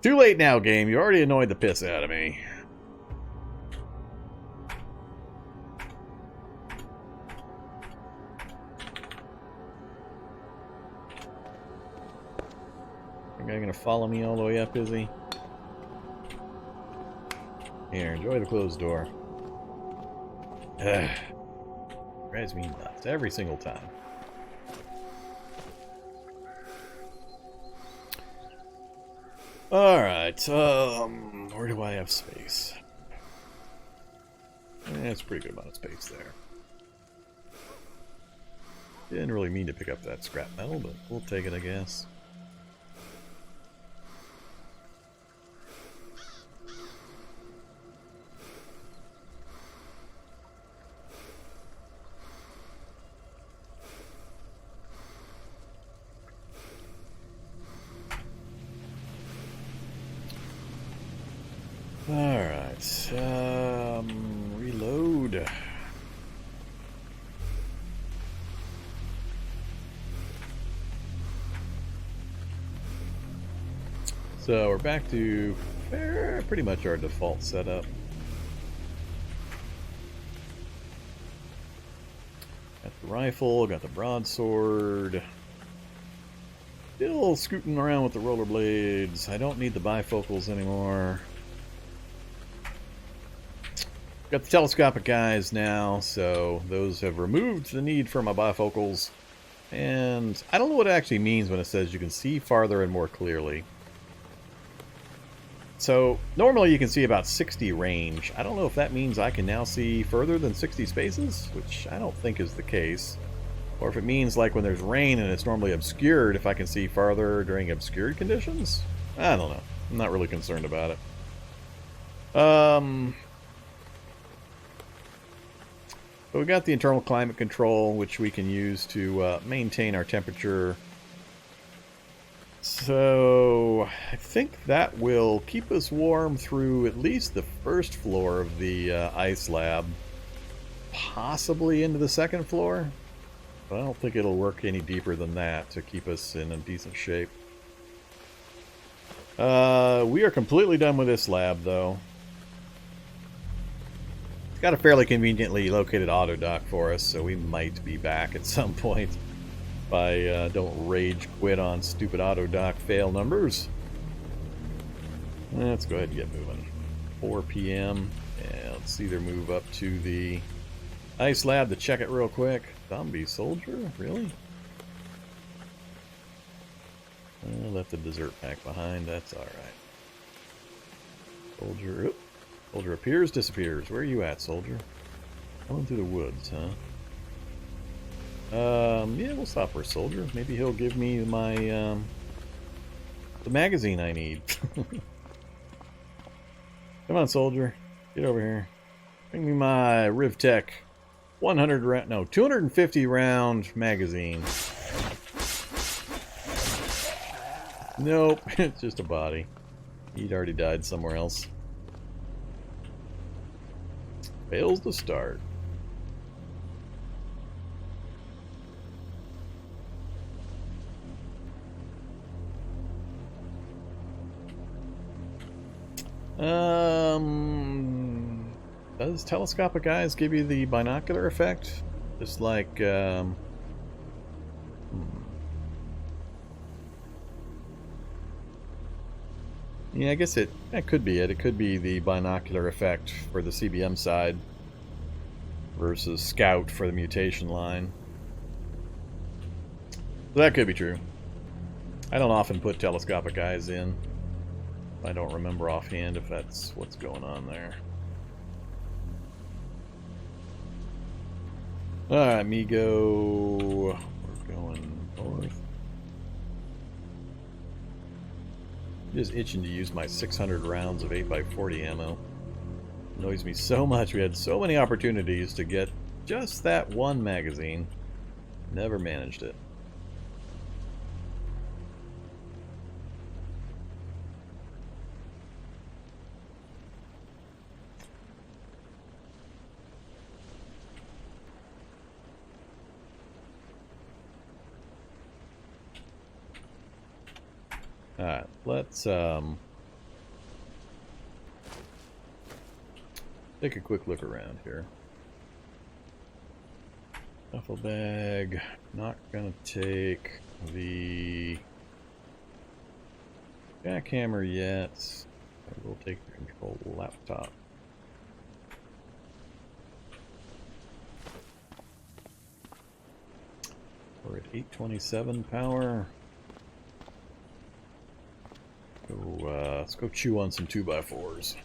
Too late now, game. You already annoyed the piss out of me. Think I'm gonna follow me all the way up, is he? Here, enjoy the closed door. Ugh. Drives me nuts every single time. Alright, where do I have space? That's a pretty good amount of space there. Didn't really mean to pick up that scrap metal, but we'll take it, I guess. Alright, reload. So we're back to pretty much our default setup. Got the rifle, got the broadsword. Still scooting around with the rollerblades. I don't need the bifocals anymore. Got the telescopic eyes now, so those have removed the need for my bifocals. And I don't know what it actually means when it says you can see farther and more clearly. So normally you can see about 60 range. I don't know if that means I can now see further than 60 spaces, which I don't think is the case. Or if it means like when there's rain and it's normally obscured, if I can see farther during obscured conditions. I don't know. I'm not really concerned about it. But we got the internal climate control, which we can use to maintain our temperature. So I think that will keep us warm through at least the first floor of the ice lab, possibly into the second floor. But I don't think it'll work any deeper than that to keep us in a decent shape. We are completely done with this lab, though. It's got a fairly conveniently located auto dock for us, so we might be back at some point if I don't rage quit on stupid auto dock fail numbers. Let's go ahead and get moving. 4 p.m. Yeah, let's either move up to the ice lab to check it real quick. Zombie soldier? Really? Left the dessert pack behind. That's alright. Soldier. Oop. Soldier appears, disappears. Where are you at, soldier? Going through the woods, huh? Yeah, we'll stop for a soldier. Maybe he'll give me my, the magazine I need. Come on, soldier. Get over here. Bring me my Rivtech 100 round, no, 250 round magazine. Nope, it's just a body. He'd already died somewhere else. Fails to start. Does telescopic eyes give you the binocular effect? Just like, yeah, I guess that could be it. It could be the binocular effect for the CBM side versus Scout for the mutation line. So that could be true. I don't often put telescopic eyes in. I don't remember offhand if that's what's going on there. Alright, Migo. We're going north. Just itching to use my 600 rounds of 8x40 ammo. Annoys me so much. We had so many opportunities to get just that one magazine. Never managed it. Alright, let's Take a quick look around here. Duffel bag. Not gonna take the jackhammer yet. I will take the control laptop. We're at 827 power. Let's go chew on some 2x4s.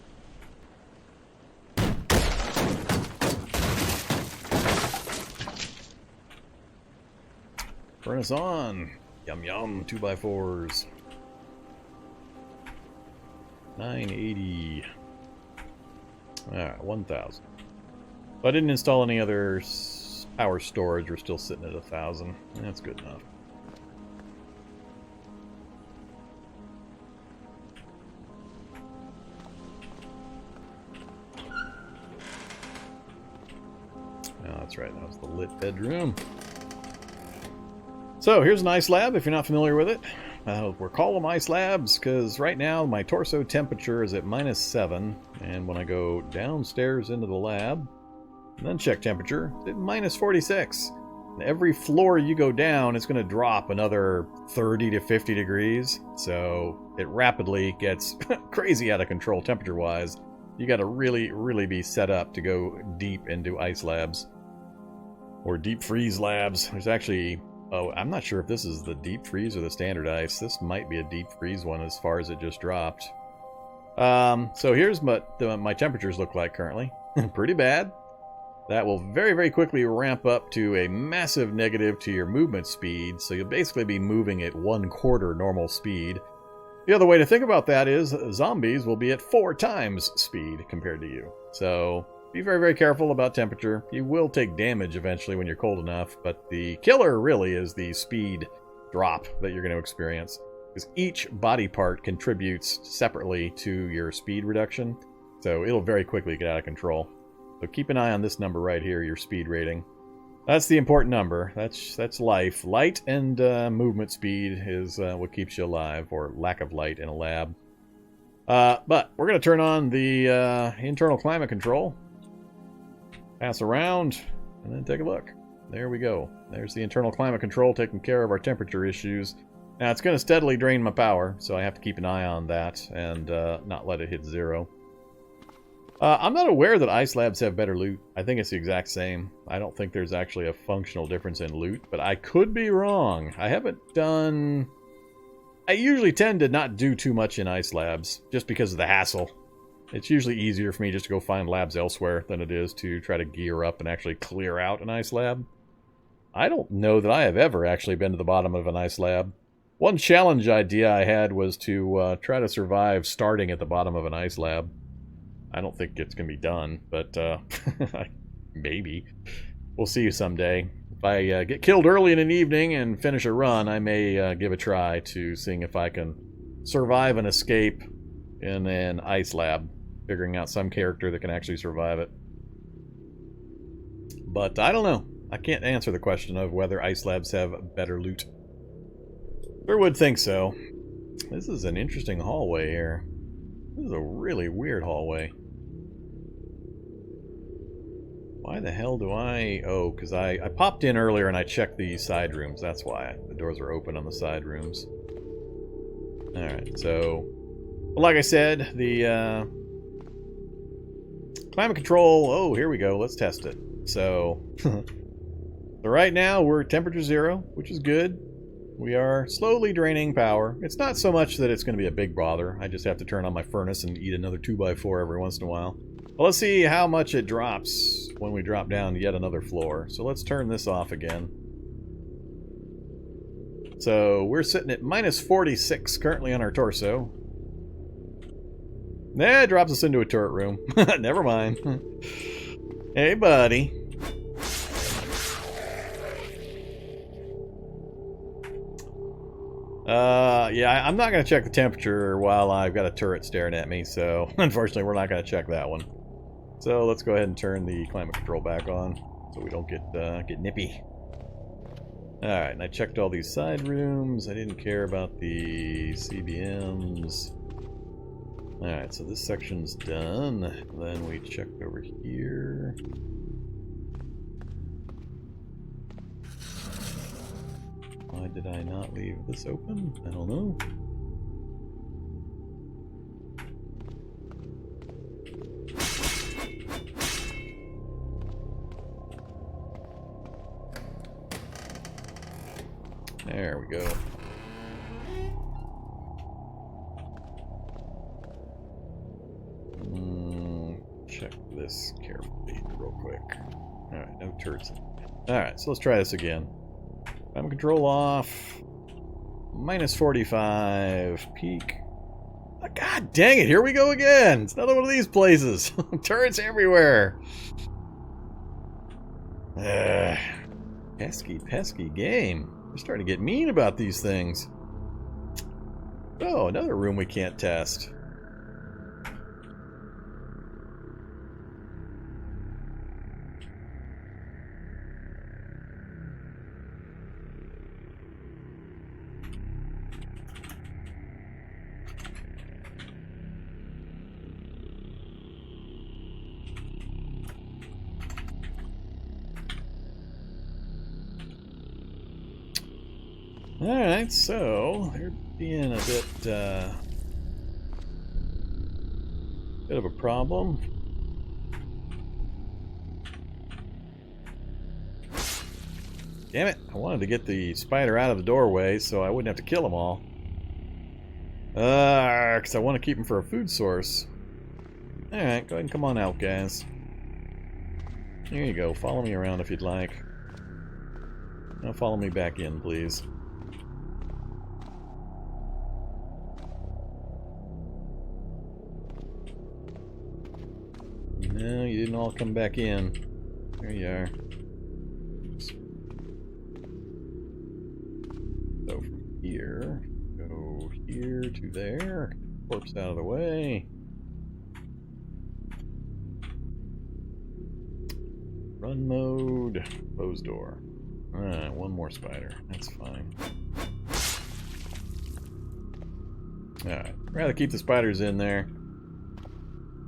Furnace on! Yum yum, 2x4s. 980. Alright, 1000. So I didn't install any other power storage. We're still sitting at 1000. That's good enough. Oh, that's right. That was the lit bedroom. So here's an ice lab if you're not familiar with it. We're calling them ice labs because right now my torso temperature is at -7, and when I go downstairs into the lab and then check temperature, it's at -46. And every floor you go down, it's going to drop another 30 to 50 degrees. So it rapidly gets crazy out of control temperature-wise. You got to really, really be set up to go deep into ice labs or deep freeze labs. There's actually... Oh, I'm not sure if this is the deep freeze or the standard ice. This might be a deep freeze one as far as it just dropped. So here's what my temperatures look like currently. Pretty bad. That will very, very quickly ramp up to a massive negative to your movement speed. So you'll basically be moving at 1/4 normal speed. The other way to think about that is zombies will be at 4 times speed compared to you. So... be very, very careful about temperature. You will take damage eventually when you're cold enough, but the killer really is the speed drop that you're going to experience. Because each body part contributes separately to your speed reduction, so it'll very quickly get out of control. So keep an eye on this number right here, your speed rating. That's the important number. That's life. Light and movement speed is what keeps you alive, or lack of light in a lab. But we're going to turn on the internal climate control. Pass around, and then take a look. There we go. There's the internal climate control taking care of our temperature issues. Now, it's going to steadily drain my power, so I have to keep an eye on that and not let it hit 0. I'm not aware that ice labs have better loot. I think it's the exact same. I don't think there's actually a functional difference in loot, but I could be wrong. I haven't done... I usually tend to not do too much in ice labs, just because of the hassle. It's usually easier for me just to go find labs elsewhere than it is to try to gear up and actually clear out an ice lab. I don't know that I have ever actually been to the bottom of an ice lab. One challenge idea I had was to try to survive starting at the bottom of an ice lab. I don't think it's going to be done, but maybe. We'll see you someday. If I get killed early in an evening and finish a run, I may give a try to seeing if I can survive an escape in an ice lab. Figuring out some character that can actually survive it. But I don't know. I can't answer the question of whether ice labs have better loot. Sure would think so. This is an interesting hallway here. This is a really weird hallway. Why the hell do I... Oh, because I popped in earlier and I checked the side rooms. That's why. The doors are open on the side rooms. Alright, so... Well, like I said, the... climate control, oh, here we go. Let's test it. So, so right now we're at temperature 0, which is good. We are slowly draining power. It's not so much that it's going to be a big bother. I just have to turn on my furnace and eat another 2x4 every once in a while. Well, let's see how much it drops when we drop down yet another floor. So let's turn this off again. So we're sitting at -46 currently on our torso. Nah, it drops us into a turret room. Never mind. Hey, buddy. Yeah, I'm not going to check the temperature while I've got a turret staring at me, so unfortunately we're not going to check that one. So let's go ahead and turn the climate control back on so we don't get nippy. Alright, and I checked all these side rooms. I didn't care about the CBMs. Alright, so this section's done. Then we check over here. Why did I not leave this open? I don't know. There we go. Check this carefully real quick. Alright, no turrets. Alright, so let's try this again. Climate control off. Minus 45. Peak. Oh, God dang it, here we go again! It's another one of these places. Turrets everywhere. Pesky, pesky game. We're starting to get mean about these things. Oh, another room we can't test. Alright, so they're being a bit of a problem. Damn it, I wanted to get the spider out of the doorway so I wouldn't have to kill them all. Because I want to keep them for a food source. Alright, go ahead and come on out, guys. Here you go, follow me around if you'd like. Now follow me back in, please. No, you didn't all come back in. There you are. So from here, go here to there. Corpse out of the way. Run mode. Closed door. Alright, one more spider. That's fine. Alright, rather keep the spiders in there.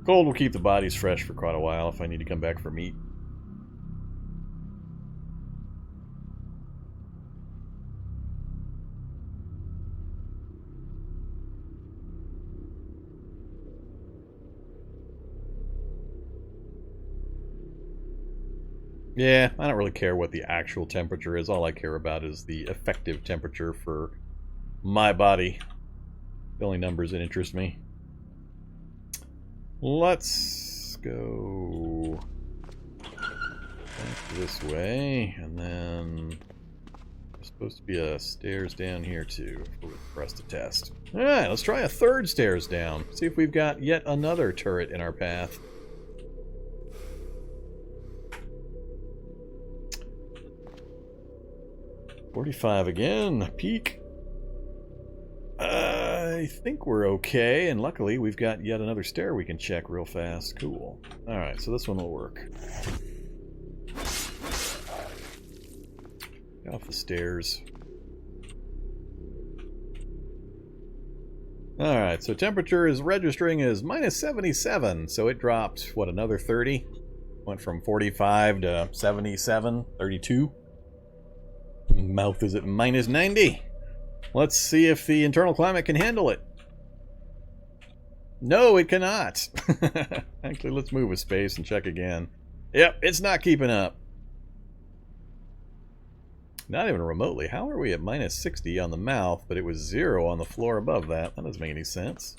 Cold will keep the bodies fresh for quite a while if I need to come back for meat. Yeah, I don't really care what the actual temperature is. All I care about is the effective temperature for my body. The only numbers that interest me. Let's go back this way, and then there's supposed to be a stairs down here too for us to test. Alright, let's try a third stairs down. See if we've got yet another turret in our path. $45 again. Peak. I think we're okay, and luckily we've got yet another stair we can check real fast. Cool. Alright, so this one will work. Get off the stairs. Alright, so temperature is registering as minus 77, so it dropped, what, another 30? Went from 45 to 77, 32. Mouth is at minus 90. Let's see if the internal climate can handle it. No, it cannot. Actually, let's move a space and check again. Yep, it's not keeping up. Not even remotely. How are we at minus 60 on the mouth, but it was 0 on the floor above that? That doesn't make any sense.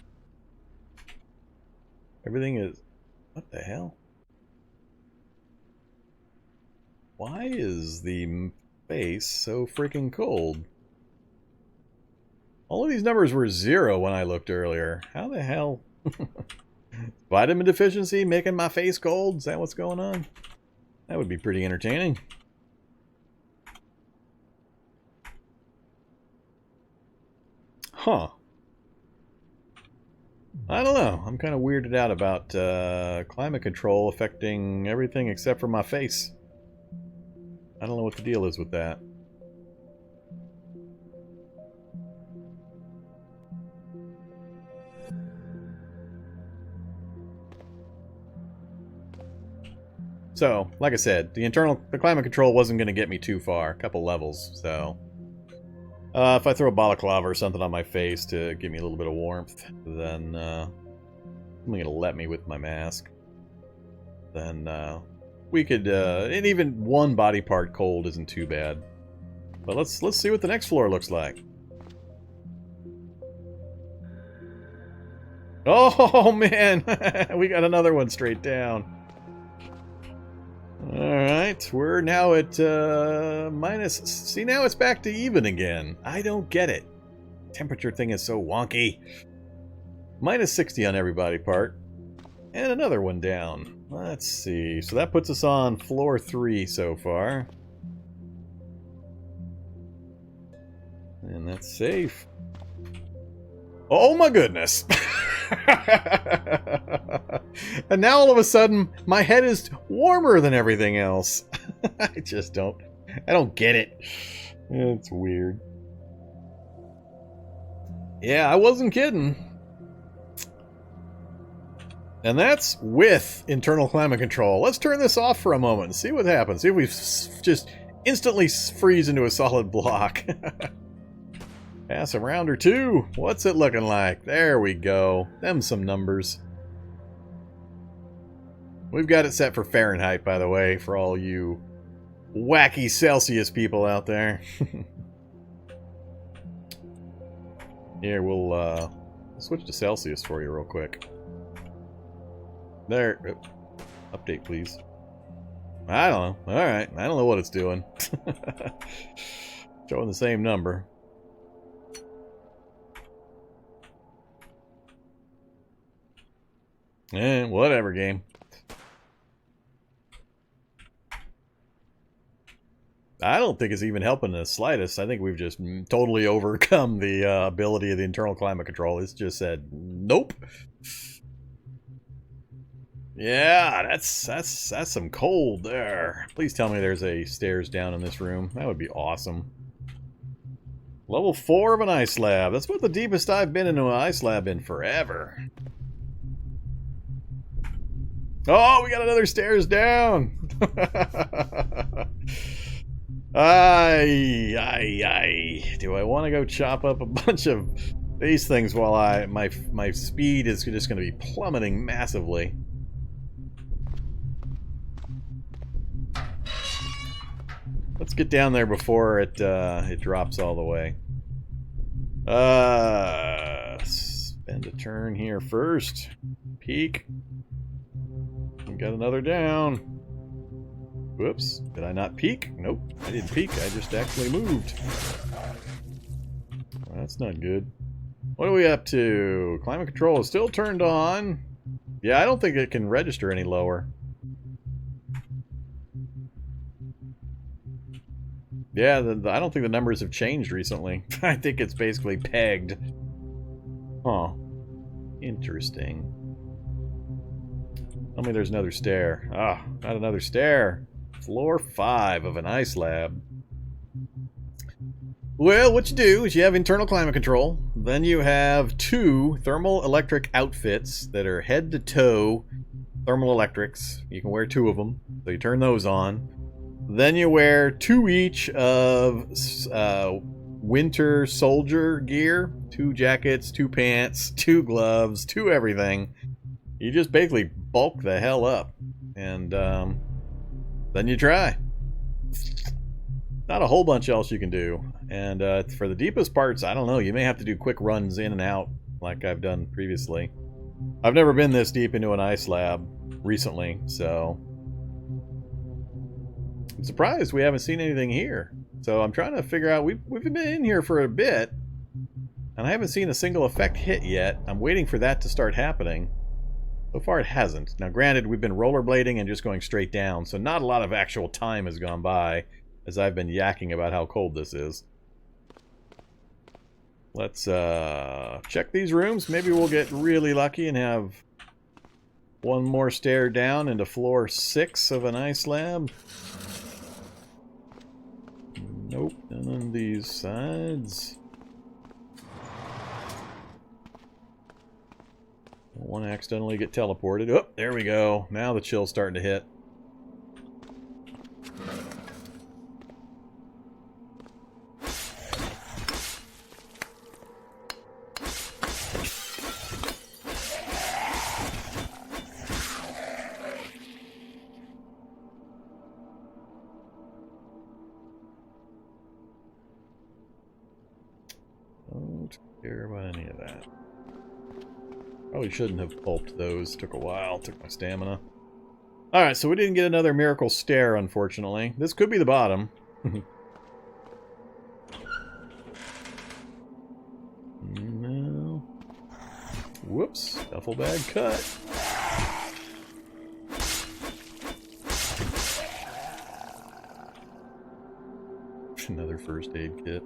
Everything is... What the hell? Why is the face so freaking cold? All of these numbers were 0 when I looked earlier. How the hell? Vitamin deficiency making my face cold? Is that what's going on? That would be pretty entertaining. Huh. I don't know. I'm kind of weirded out about climate control affecting everything except for my face. I don't know what the deal is with that. So, like I said, the climate control wasn't going to get me too far. A couple levels, so... if I throw a balaclava or something on my face to give me a little bit of warmth, then I'm going to let me with my mask. Then we could, and even one body part cold isn't too bad. But let's see what the next floor looks like. Oh man, we got another one straight down. Alright, we're now at minus... See, now it's back to even again. I don't get it. Temperature thing is so wonky. Minus 60 on every body part. And another one down. Let's see. So that puts us on floor 3 so far. And that's safe. Oh my goodness! And now all of a sudden, my head is warmer than everything else. I don't get it. It's weird. Yeah, I wasn't kidding. And that's with internal climate control. Let's turn this off for a moment and see what happens. See if we just instantly freeze into a solid block. Pass a round or two. What's it looking like? There we go. Them some numbers. We've got it set for Fahrenheit, by the way, for all you wacky Celsius people out there. Here, we'll switch to Celsius for you real quick. There. Update, please. I don't know. Alright. I don't know what it's doing. Showing the same number. Whatever, game. I don't think it's even helping the slightest. I think we've just totally overcome the ability of the internal climate control. It's just said, nope. Yeah, that's some cold there. Please tell me there's a stairs down in this room. That would be awesome. Level 4 of an ice lab. That's about the deepest I've been into an ice lab in forever. Oh, we got another stairs down. Aye. Do I want to go chop up a bunch of these things while my speed is just going to be plummeting massively? Let's get down there before it drops all the way. Spend a turn here first. Peek. We got another down. Whoops. Did I not peek? Nope. I didn't peek. I just actually moved. Well, that's not good. What are we up to? Climate control is still turned on. Yeah, I don't think it can register any lower. Yeah, I don't think the numbers have changed recently. I think it's basically pegged. Huh. Interesting. Tell me there's another stair. Ah, not another stair. Floor 5 of an ice lab. Well, what you do is you have internal climate control. Then you have 2 thermal electric outfits that are head to toe thermal electrics. You can wear 2 of them. So you turn those on. Then you wear 2 each of winter soldier gear. 2 jackets, 2 pants, 2 gloves, 2 everything. You just basically bulk the hell up. And then you try. Not a whole bunch else you can do. And for the deepest parts, I don't know. You may have to do quick runs in and out like I've done previously. I've never been this deep into an ice lab recently, so... I'm surprised we haven't seen anything here. So I'm trying to figure out... We've been in here for a bit, and I haven't seen a single effect hit yet. I'm waiting for that to start happening. So far it hasn't. Now granted, we've been rollerblading and just going straight down, so not a lot of actual time has gone by as I've been yakking about how cold this is. Let's check these rooms. Maybe we'll get really lucky and have one more stair down into floor 6 of an ice lab. Nope, none on these sides. Don't want to accidentally get teleported. Oh, there we go. Now the chill's starting to hit. any of that. Probably shouldn't have pulped those. Took a while. Took my stamina. Alright, so we didn't get another miracle stair, unfortunately. This could be the bottom. No. Whoops. Duffel bag cut. Another first aid kit.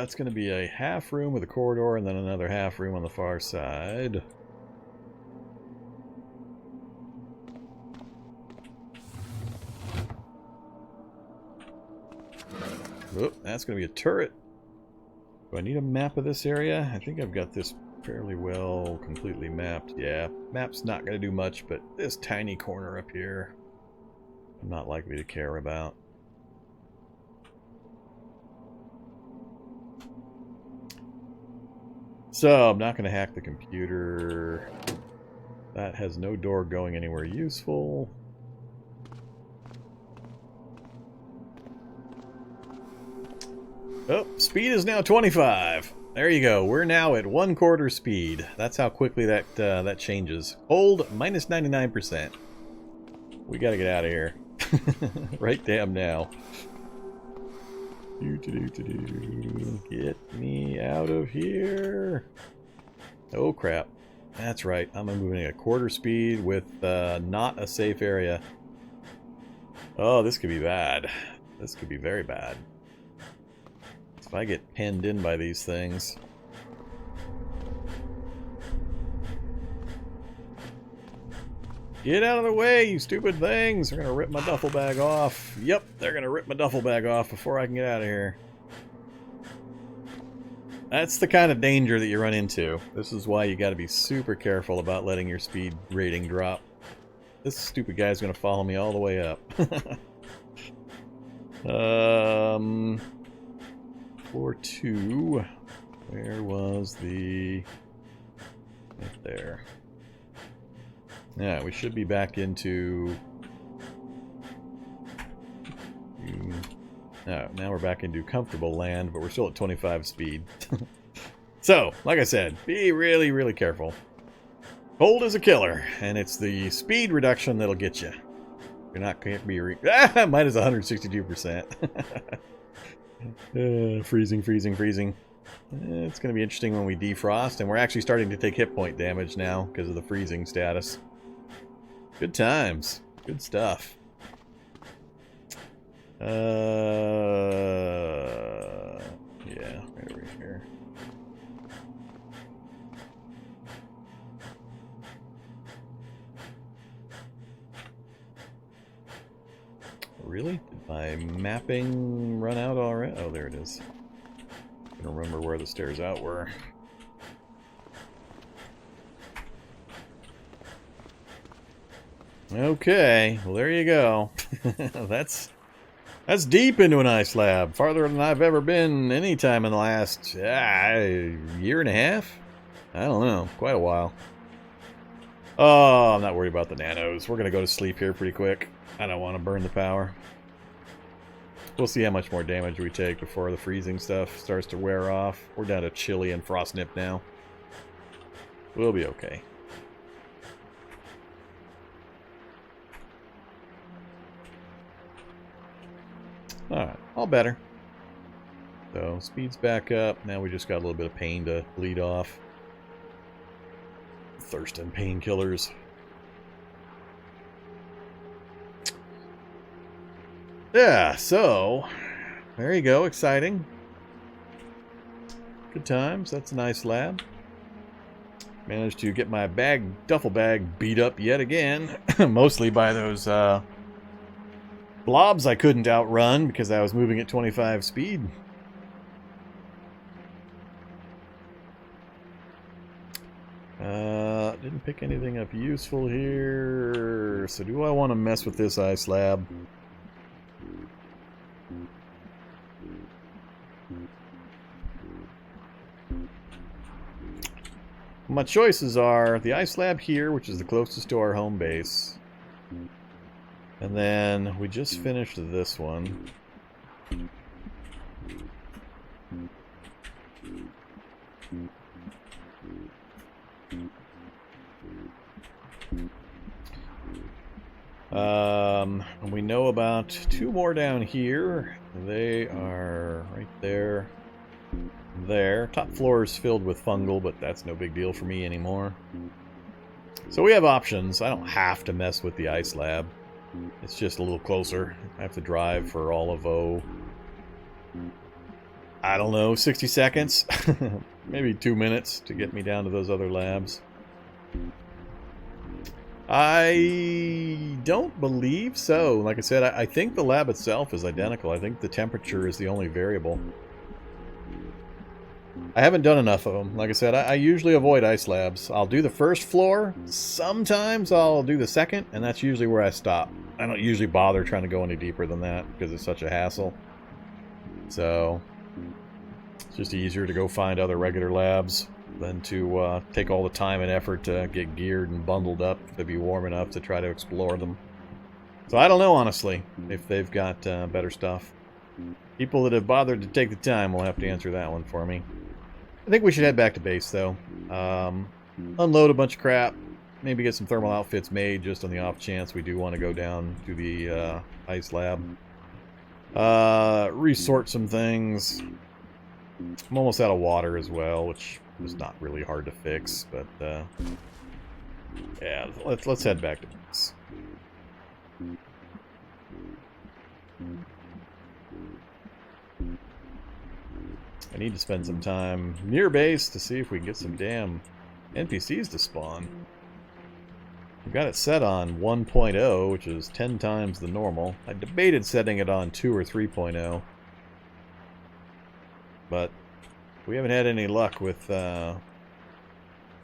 It's going to be a half room with a corridor and then another half room on the far side. Oh, that's going to be a turret. Do I need a map of this area? I think I've got this fairly well completely mapped. Yeah, map's not going to do much, but this tiny corner up here, I'm not likely to care about. So, I'm not going to hack the computer. That has no door going anywhere useful. Oh, speed is now 25. There you go. We're now at 1/4 speed. That's how quickly that changes. Hold minus 99%. We got to get out of here. Right damn now. Get me out of here. Oh crap. That's right. I'm moving at 1/4 speed with not a safe area. Oh, this could be bad. This could be very bad. If I get pinned in by these things. Get out of the way, you stupid things! They're gonna rip my duffel bag off. Yep, they're gonna rip my duffel bag off before I can get out of here. That's the kind of danger that you run into. This is why you gotta be super careful about letting your speed rating drop. This stupid guy's gonna follow me all the way up. Floor 2. Where was the... Right there. Yeah, we should be back into... No, now we're back into comfortable land, but we're still at 25 speed. So, like I said, be really, really careful. Cold is a killer, and it's the speed reduction that'll get you. You're not can't be mine is 162%. Freezing, freezing, freezing. It's going to be interesting when we defrost, and we're actually starting to take hit point damage now because of the freezing status. Good times. Good stuff. Yeah, right over here. Really? Did my mapping run out already? Oh, there it is. I don't remember where the stairs out were. Okay, well there you go. That's deep into an ice slab. Farther than I've ever been any time in the last year and a half? I don't know, quite a while. Oh, I'm not worried about the nanos. We're gonna go to sleep here pretty quick. I don't want to burn the power. We'll see how much more damage we take before the freezing stuff starts to wear off. We're down to chilly and frost nip now. We'll be okay. Alright, all better. So, speed's back up. Now we just got a little bit of pain to bleed off. Thirst and painkillers. Yeah, so, there you go, exciting. Good times, that's a nice lab. Managed to get my duffel bag beat up yet again. Mostly by those blobs I couldn't outrun because I was moving at 25 speed. Didn't pick anything up useful here. So do I want to mess with this ice slab? My choices are the ice slab here, which is the closest to our home base. And then we just finished this one. We know about 2 more down here. They are right there. There. Top floor is filled with fungal, but that's no big deal for me anymore. So we have options. I don't have to mess with the ice lab. It's just a little closer. I have to drive for all of, I don't know, 60 seconds? Maybe 2 minutes to get me down to those other labs. I don't believe so. Like I said, I think the lab itself is identical. I think the temperature is the only variable. I haven't done enough of them. Like I said, I usually avoid ice labs. I'll do the first floor. Sometimes I'll do the second, and that's usually where I stop. I don't usually bother trying to go any deeper than that because it's such a hassle. So it's just easier to go find other regular labs than to take all the time and effort to get geared and bundled up to be warm enough to try to explore them. So I don't know, honestly, if they've got better stuff. People that have bothered to take the time will have to answer that one for me. I think we should head back to base, though. Unload a bunch of crap. Maybe get some thermal outfits made just on the off chance we do want to go down to the ice lab. Resort some things. I'm almost out of water as well, which is not really hard to fix, but yeah, let's head back to base. I need to spend some time near base to see if we can get some damn NPCs to spawn. We've got it set on 1.0, which is 10 times the normal. I debated setting it on 2 or 3.0. But we haven't had any luck with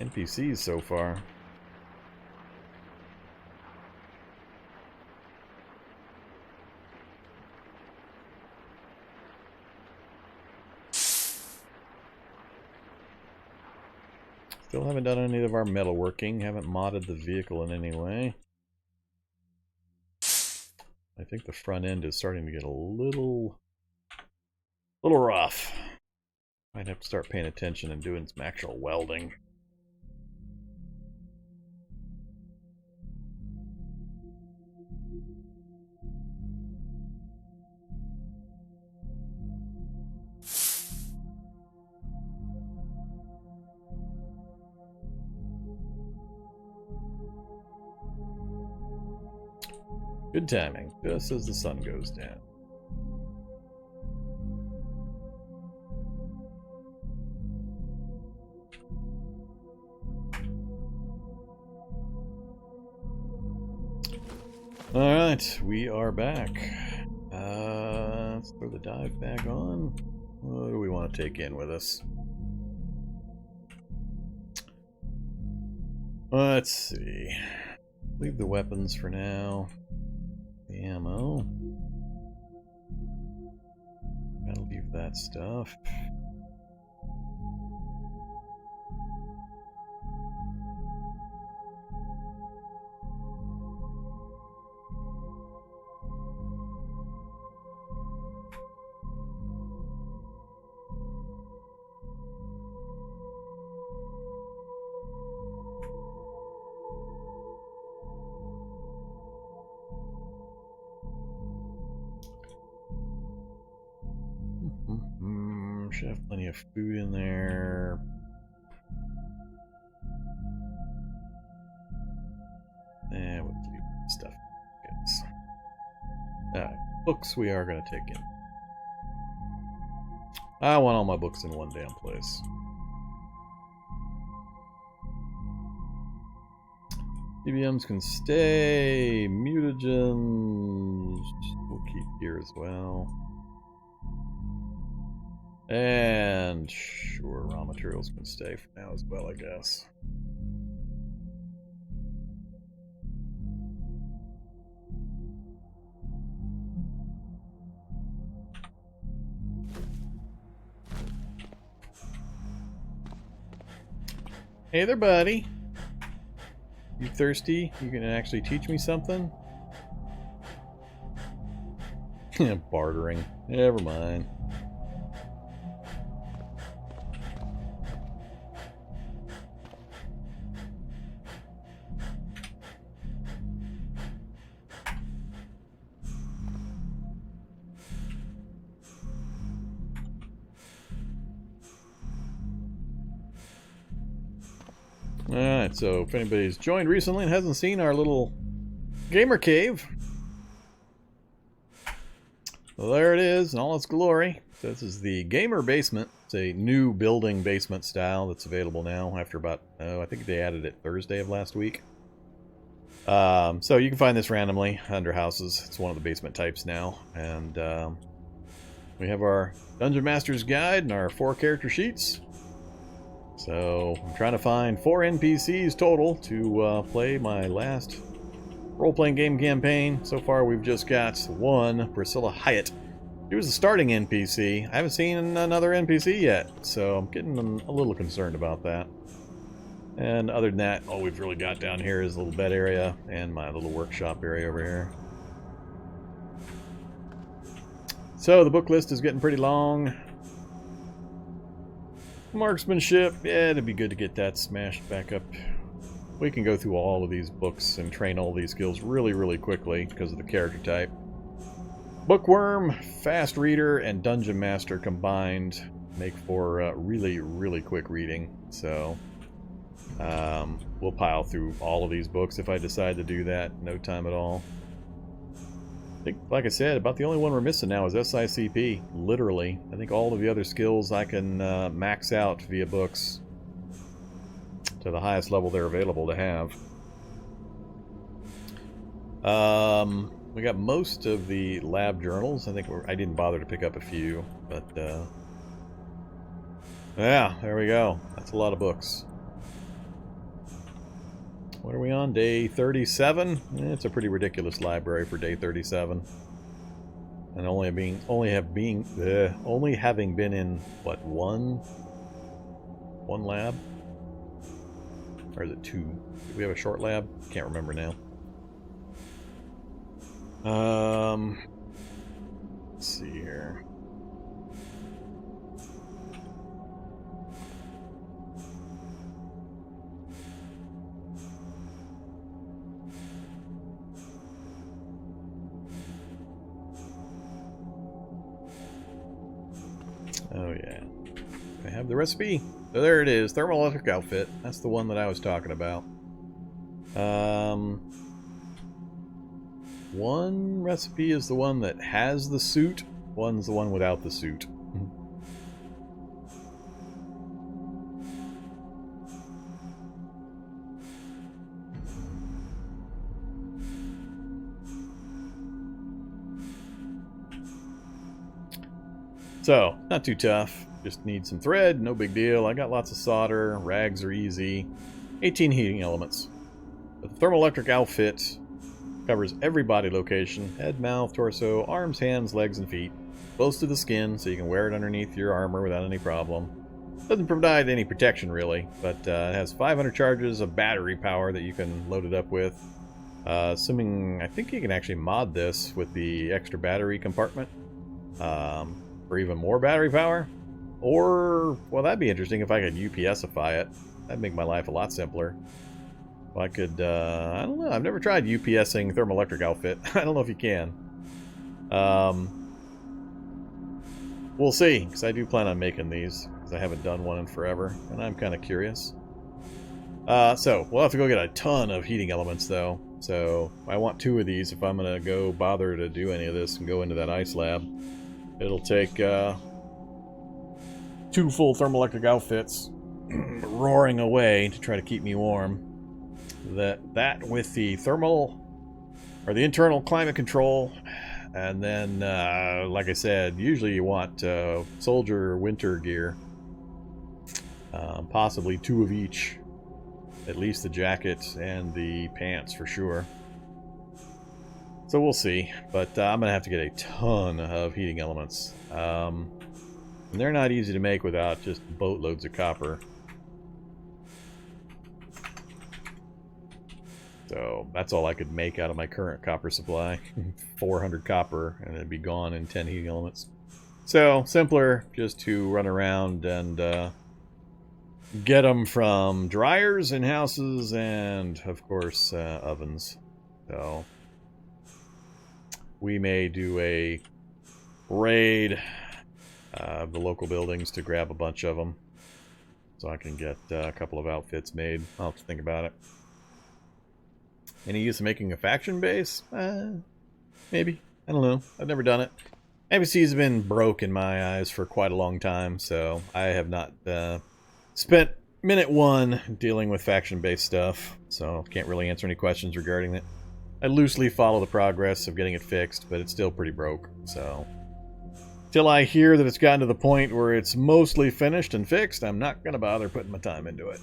NPCs so far. Still haven't done any of our metalworking, haven't modded the vehicle in any way. I think the front end is starting to get a little rough. Might have to start paying attention and doing some actual welding. Good timing, just as the sun goes down. Alright, we are back. Let's throw the dive bag on. What do we want to take in with us? Let's see. Leave the weapons for now. The ammo. Gotta leave that stuff. Should have plenty of food in there. And we'll leave stuff. Yes. Alright, books we are going to take in. I want all my books in one damn place. DBMs can stay. Mutagens we'll keep here as well. And sure, raw materials can stay for now as well, I guess. Hey there, buddy. You thirsty? You can actually teach me something? Bartering. Never mind. Alright, so if anybody's joined recently and hasn't seen our little gamer cave, well, there it is in all its glory. So this is the gamer basement. It's a new building basement style that's available now after about, I think they added it Thursday of last week. So you can find this randomly under houses. It's one of the basement types now. And we have our Dungeon Master's Guide and our 4 character sheets. So I'm trying to find 4 NPCs total to play my last role-playing game campaign. So far we've just got 1, Priscilla Hyatt. She was the starting NPC. I haven't seen another NPC yet, so I'm getting a little concerned about that. And other than that, all we've really got down here is a little bed area and my little workshop area over here. So the book list is getting pretty long. Marksmanship, yeah, it'd be good to get that smashed back up. We can go through all of these books and train all these skills really, really quickly because of the character type. Bookworm, Fast Reader, and Dungeon Master combined make for really, really quick reading. So we'll pile through all of these books if I decide to do that. No time at all. I think, like I said, about the only one we're missing now is SICP, literally. I think all of the other skills I can max out via books to the highest level they're available to have. We got most of the lab journals. I think I didn't bother to pick up a few, but yeah, there we go. That's a lot of books. What are we on? Day 37? It's a pretty ridiculous library for day 37. And only having been in what, one lab? Or is it 2? Do we have a short lab? Can't remember now. Let's see here. Oh yeah. I have the recipe. So there it is. Thermoelectric outfit. That's the one that I was talking about. One recipe is the one that has the suit. One's the one without the suit. So, not too tough. Just need some thread, no big deal. I got lots of solder, rags are easy. 18 heating elements. But the thermoelectric outfit covers every body location: head, mouth, torso, arms, hands, legs, and feet. Close to the skin, so you can wear it underneath your armor without any problem. Doesn't provide any protection, really, but it has 500 charges of battery power that you can load it up with. Assuming, I think you can actually mod this with the extra battery compartment. For even more battery power. Or, well, that'd be interesting if I could UPSify it. That'd make my life a lot simpler. If I could, I don't know, I've never tried UPSing thermoelectric outfit. I don't know if you can. We'll see, because I do plan on making these, because I haven't done one in forever, and I'm kind of curious. So, we'll have to go get a ton of heating elements, though. So, I want 2 of these if I'm going to go bother to do any of this and go into that ice lab. It'll take 2 full thermoelectric outfits roaring away to try to keep me warm. That with the thermal, or the internal climate control, and then, like I said, usually you want soldier winter gear. Possibly 2 of each. At least the jacket and the pants for sure. So we'll see, but I'm going to have to get a ton of heating elements. And they're not easy to make without just boatloads of copper. So that's all I could make out of my current copper supply. 400 copper, and it'd be gone in 10 heating elements. So, simpler just to run around and get them from dryers in houses and, of course, ovens. So we may do a raid of the local buildings to grab a bunch of them. so I can get a couple of outfits made. I'll have to think about it. Any use of making a faction base? Maybe. I don't know. I've never done it. NPCs have been broke in my eyes for quite a long time, so I have not spent minute one dealing with faction-based stuff, so can't really answer any questions regarding it. I loosely follow the progress of getting it fixed, but it's still pretty broke, so... Till I hear that it's gotten to the point where it's mostly finished and fixed, I'm not going to bother putting my time into it.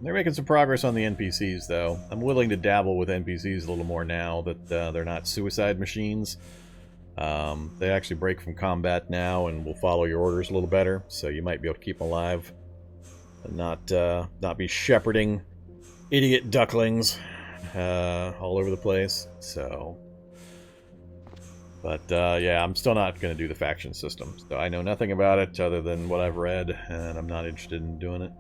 They're making some progress on the NPCs, though. I'm willing to dabble with NPCs a little more now that they're not suicide machines. They actually break from combat now and will follow your orders a little better, so you might be able to keep them alive and not be shepherding idiot ducklings all over the place. So, but yeah, I'm still not going to do the faction system. So I know nothing about it other than what I've read, and I'm not interested in doing it.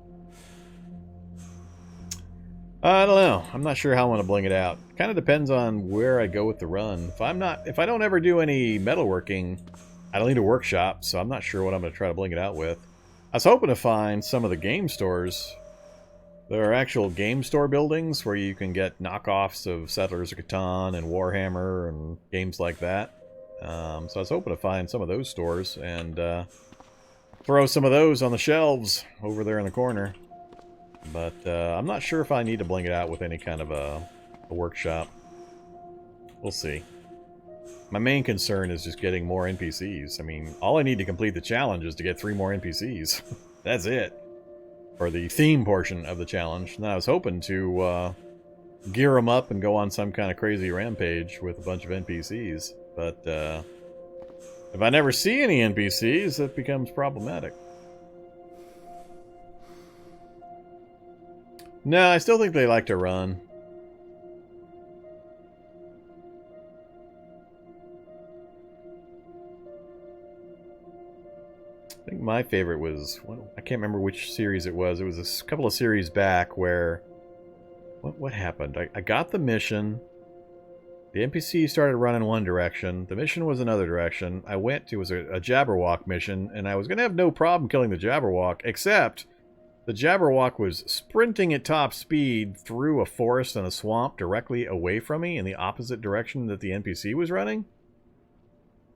I don't know. I'm not sure how I want to bling it out. Kind of depends on where I go with the run. If I don't ever do any metalworking, I don't need a workshop, so I'm not sure what I'm going to try to bling it out with. I was hoping to find some of the game stores. There are actual game store buildings where you can get knockoffs of Settlers of Catan and Warhammer and games like that. So I was hoping to find some of those stores and throw some of those on the shelves over there in the corner. But I'm not sure if I need to bling it out with any kind of a workshop. We'll see. My main concern is just getting more NPCs. I mean, all I need to complete the challenge is to get 3 more NPCs. That's it. For the theme portion of the challenge. And I was hoping to gear them up and go on some kind of crazy rampage with a bunch of NPCs. But if I never see any NPCs, that becomes problematic. No, I still think they like to run. I think my favorite was... I can't remember which series it was. It was a couple of series back where... What happened? I got the mission. The NPC started running one direction. The mission was another direction. I went... It was a Jabberwock mission, and I was going to have no problem killing the Jabberwock, except... The Jabberwock was sprinting at top speed through a forest and a swamp directly away from me in the opposite direction that the NPC was running.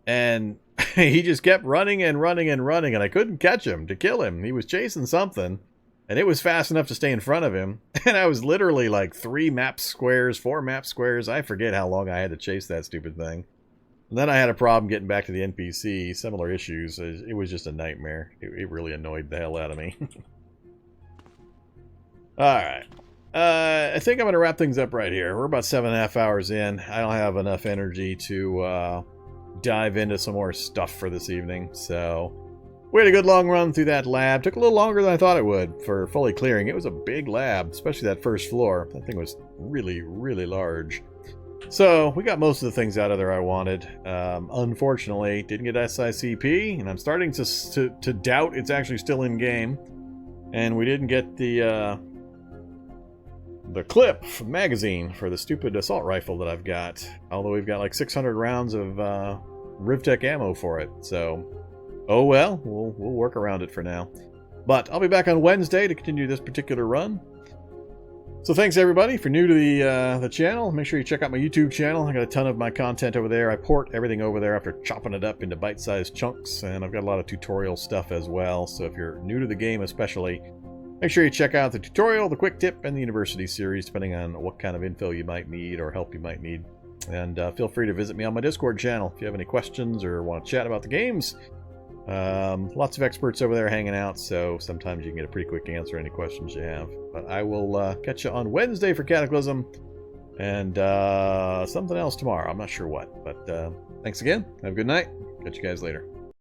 And he just kept running and running and running, and I couldn't catch him to kill him. He was chasing something, and it was fast enough to stay in front of him. And I was literally like 4 map squares. I forget how long I had to chase that stupid thing. And then I had a problem getting back to the NPC. Similar issues. It was just a nightmare. It really annoyed the hell out of me. Alright, I think I'm going to wrap things up right here. We're about 7.5 hours in. I don't have enough energy to dive into some more stuff for this evening. So, we had a good long run through that lab. Took a little longer than I thought it would for fully clearing. It was a big lab, especially that first floor. That thing was really, really large. So, we got most of the things out of there I wanted. Unfortunately, didn't get SICP, and I'm starting to doubt it's actually still in game. And we didn't get the clip from the magazine for the stupid assault rifle that I've got. Although we've got like 600 rounds of Rivtech ammo for it. So, oh well, we'll work around it for now. But I'll be back on Wednesday to continue this particular run. So thanks everybody. If you're new to the channel, make sure you check out my YouTube channel. I got a ton of my content over there. I port everything over there after chopping it up into bite-sized chunks. And I've got a lot of tutorial stuff as well. So if you're new to the game especially, make sure you check out the tutorial, the quick tip, and the university series, depending on what kind of info you might need or help you might need. And feel free to visit me on my Discord channel if you have any questions or want to chat about the games. Lots of experts over there hanging out, so sometimes you can get a pretty quick answer to any questions you have. But I will catch you on Wednesday for Cataclysm, and something else tomorrow. I'm not sure what, but thanks again. Have a good night. Catch you guys later.